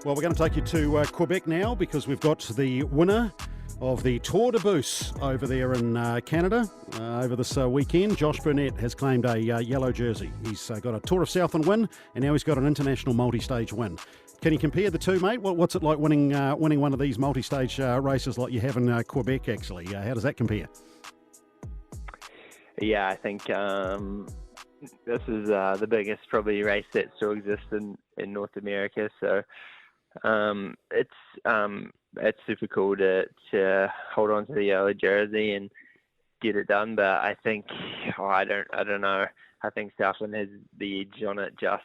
Well, we're going to take you to Quebec now because we've got the winner of the Tour de Beauce over there in Canada over this weekend. Josh Burnett has claimed a yellow jersey. He's got a Tour of Southland win, and now he's got an international multi-stage win. Can you compare the two, mate? What's it like winning one of these multi-stage races like you have in Quebec, actually? How does that compare? Yeah, I think this is the biggest probably race that still exists in North America. So it's super cool to hold on to the yellow jersey and get it done. But I think I don't know. I think Southland has the edge on it. Just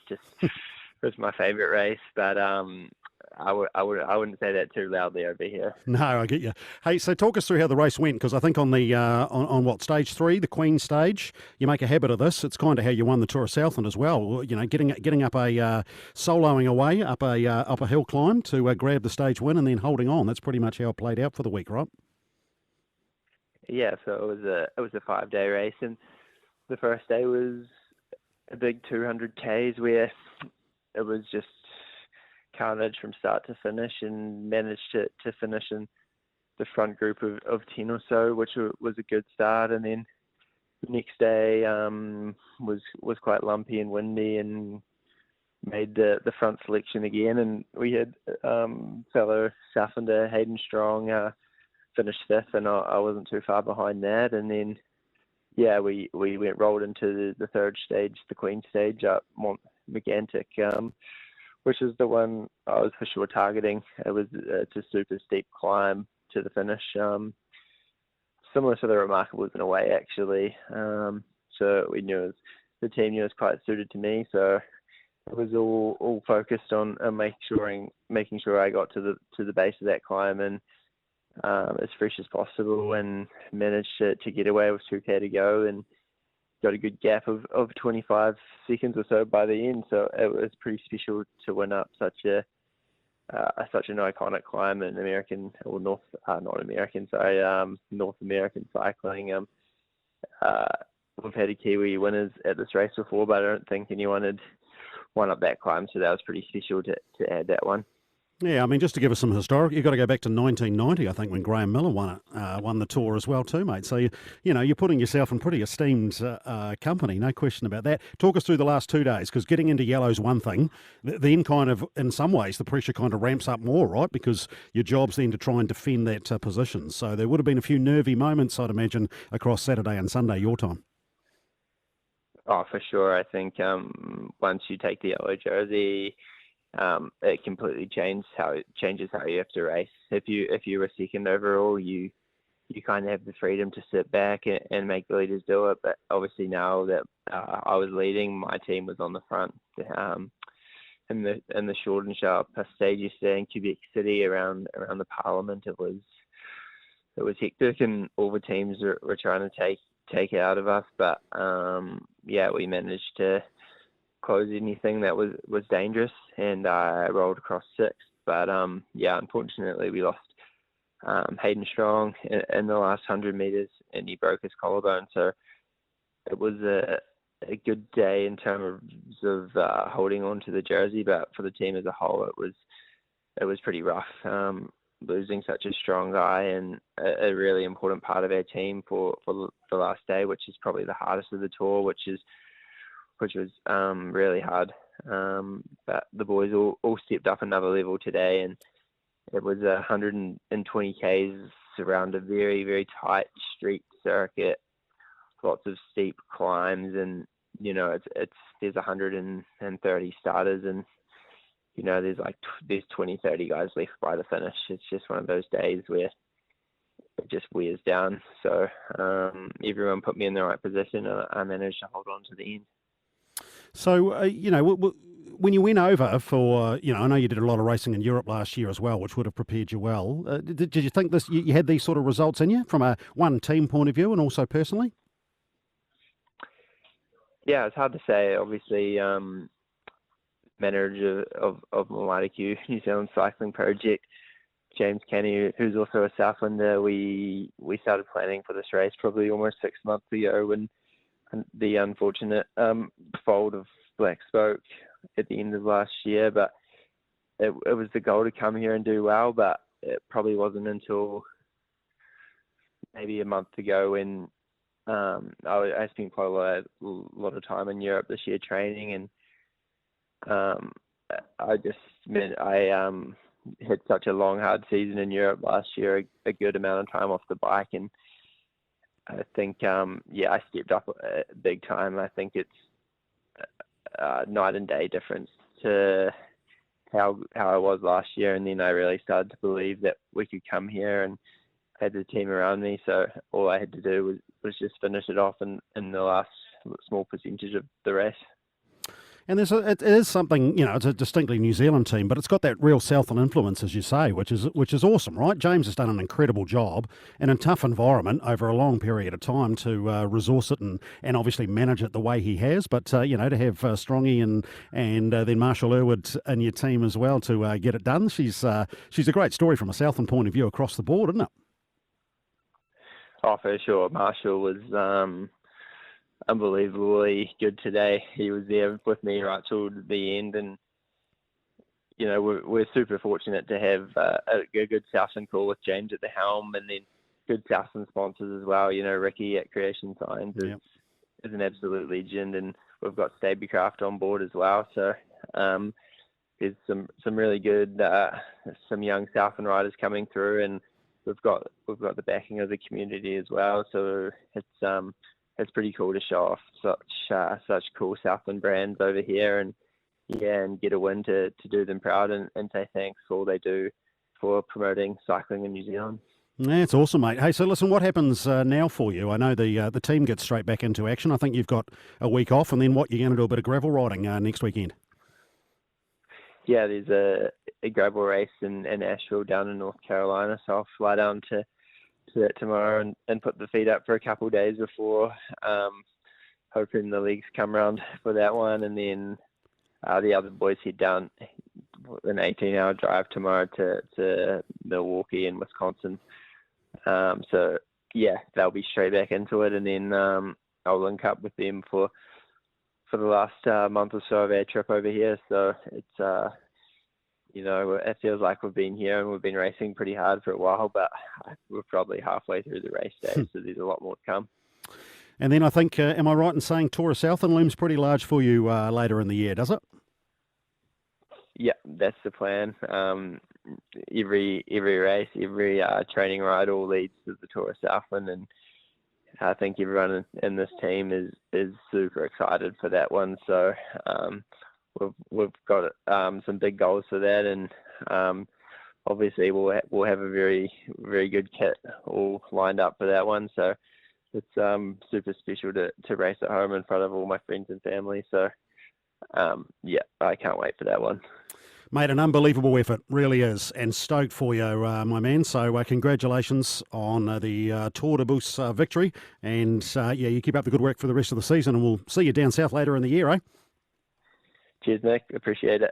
it's my favourite race, but I wouldn't say that too loudly over here. No, I get you. Hey, so talk us through how the race went, because I think on the on what, stage 3, the Queen stage, you make a habit of this. It's kind of how you won the Tour of Southland as well. You know, getting up a soloing away up a hill climb to grab the stage win and then holding on. That's pretty much how it played out for the week, right? Yeah, so it was a 5-day race, and the first day was a big 200 Ks where it was just carnage from start to finish, and managed to finish in the front group of 10 or so, which was a good start. And then the next day was quite lumpy and windy, and made the front selection again. And we had fellow Southlander Hayden Strong finished 5th, and I wasn't too far behind that. And then we rolled into the third stage, the Queen stage up Mont Megantic, which is the one I was for sure targeting. It's a super steep climb to the finish, similar to the Remarkables in a way, actually. So we knew the team knew it was quite suited to me. So it was all focused on making sure I got to the base of that climb and as fresh as possible, and managed to get away with 2K to go, and got a good gap of 25 seconds or so by the end. So it was pretty special to win up such an iconic climb in North American cycling. We've had a Kiwi winners at this race before, but I don't think anyone had won up that climb, so that was pretty special to add that one. Yeah, I mean, just to give us some historic, you've got to go back to 1990, I think, when Graham Miller won the Tour as well too, mate. So, you're putting yourself in pretty esteemed company, no question about that. Talk us through the last 2 days, because getting into yellow's one thing, then kind of, in some ways, the pressure kind of ramps up more, right? Because your job's then to try and defend that position. So there would have been a few nervy moments, I'd imagine, across Saturday and Sunday, your time. Oh, for sure. I think once you take the yellow jersey, it completely changes how you have to race. If you were second overall, you kind of have the freedom to sit back and make the leaders do it. But obviously now that I was leading, my team was on the front. In the short and sharp stage yesterday in Quebec City around the Parliament, it was hectic, and all the teams were trying to take it out of us. But we managed to close anything that was dangerous, and I rolled across 6th. But unfortunately we lost Hayden Strong in the last 100 meters, and he broke his collarbone. So it was a good day in terms of holding on to the jersey, but for the team as a whole, it was pretty rough. Losing such a strong guy and a really important part of our team for the last day, which is probably the hardest of the tour, which was really hard. But the boys all stepped up another level today, and it was 120 Ks around a very, very tight street circuit, lots of steep climbs, and there's 130 starters, and there's 20-30 guys left by the finish. It's just one of those days where it just wears down. So everyone put me in the right position, and I managed to hold on to the end. So, when you went over for, I know you did a lot of racing in Europe last year as well, which would have prepared you well. Did you think you had these sort of results in you from a team point of view and also personally? Yeah, it's hard to say. Obviously, manager of Mawadaq New Zealand Cycling Project, James Kenny, who's also a Southlander, we started planning for this race probably almost 6 months ago when the unfortunate fold of Black Spoke at the end of last year. But it was the goal to come here and do well, but it probably wasn't until maybe a month ago when I spent quite a lot of time in Europe this year training, and I just meant I had such a long, hard season in Europe last year, a good amount of time off the bike, and I think I stepped up big time. I think it's night and day difference to how I was last year, and then I really started to believe that we could come here and had the team around me. So all I had to do was just finish it off in the last small percentage of the race. And it is something, it's a distinctly New Zealand team, but it's got that real Southland influence, as you say, which is awesome, right? James has done an incredible job in a tough environment over a long period of time to resource it and obviously manage it the way he has. But, to have Strongy and then Marshall Irwood in your team as well to get it done, she's a great story from a Southland point of view across the board, isn't it? Oh, for sure. Marshall was unbelievably good today. He was there with me right till the end, and we're super fortunate to have a good Southland call with James at the helm, and then good Southland sponsors as well. Ricky at Creation Signs is an absolute legend, and we've got Stabbycraft on board as well. So there's some really good some young Southland riders coming through, and we've got the backing of the community as well. So it's pretty cool to show off such cool Southland brands over here, and get a win to do them proud and say thanks for all they do for promoting cycling in New Zealand. Yeah, it's awesome, mate. Hey, so listen, what happens now for you? I know the team gets straight back into action. I think you've got a week off, and then what, you're going to do a bit of gravel riding next weekend? Yeah, there's a gravel race in Asheville down in North Carolina, so I'll fly down to that tomorrow and put the feet up for a couple of days before, hoping the legs come around for that one, and then the other boys head down an 18-hour drive tomorrow to Milwaukee in Wisconsin. So yeah, they'll be straight back into it, and then I'll link up with them for the last month or so of our trip over here. So it's it feels like we've been here and we've been racing pretty hard for a while, but we're probably halfway through the race day, so there's a lot more to come. And then I think, am I right in saying Tour of Southland looms pretty large for you later in the year, does it? Yeah, that's the plan. Every race, every training ride all leads to the Tour of Southland, and I think everyone in this team is super excited for that one. So we've got some big goals for that, and obviously we'll have a very, very good kit all lined up for that one. So it's super special to race at home in front of all my friends and family. So I can't wait for that one. Mate, an unbelievable effort, really is, and stoked for you, my man. So congratulations on the Tour de Beauce victory, and you keep up the good work for the rest of the season, and we'll see you down south later in the year, eh? Cheers, Nick. Appreciate it.